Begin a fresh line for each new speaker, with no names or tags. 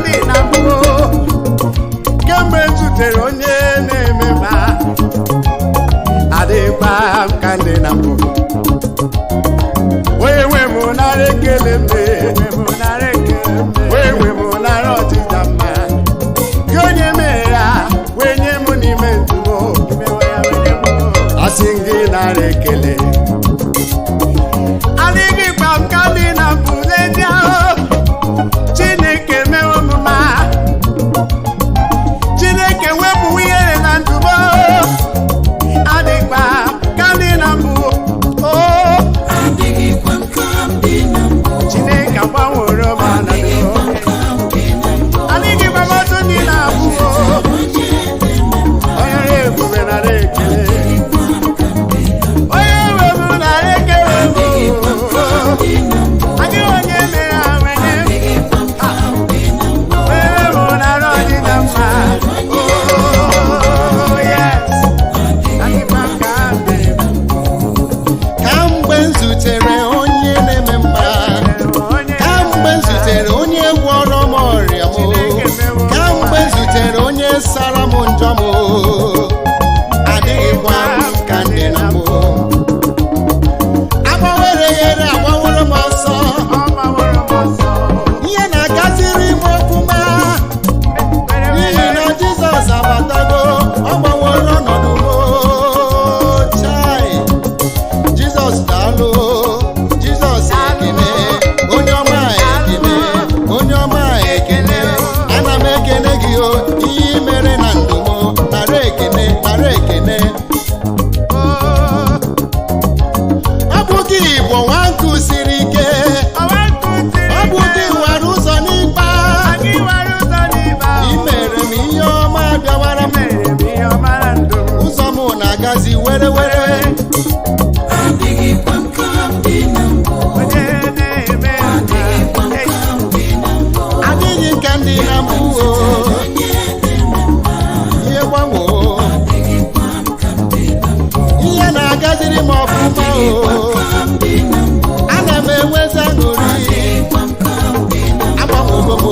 dị na mbụ kemgbe zutere onye na-eme ma adịkwa m ka ndị na mbụ onye nwe m nara ekele mbe onye nwe m nara ọdịda mma gị onye mere ya wee nye m n'ime ndumo asị gị nara ekele adịghị gba m ka ndị na mbụ n'ezie Chineke mewo m ma Chineke wepụ ihere na ndumo adịkwa ka ndị na mbụ Chineke agbanwere m ọnọdụ adịghị gba m otu ndị na-abụ onye ebube nara ekele onye nwe m nara ekele adịghị onye mere ha nwere onye m nara ọdịda mma
kamgbe m zutere onye na-eme mma kamgbe m zutere onye gwọrọ m ọrịa m kamgbe m zutere onye sara m njọ m adịghịkwa m ka ndị na mbụ agbanwere yere agbanwere m ọsọ ihe na-agaziri m ọfụma n'ihi na Jizọs abatago ọ gbanwere ọnọdụ m chai Jizọs daalụ Jizọs ekele onye ọma ekele onye ọma ekele ana m ekele gị o ihe i mere na ndụ m nara ekele nara ekele ọ bụ gị bụ nwa nkụ siri ike ọ bụ gị wara ụzọ n'ikpa i mere m ihe ọma bịawara m ụzọ m na-agazi were were adịghị ka ndị na mbụ ihe gbanwe ihe na-agaziri m ọfụma ana m enwezi aṅụrị agbanwego m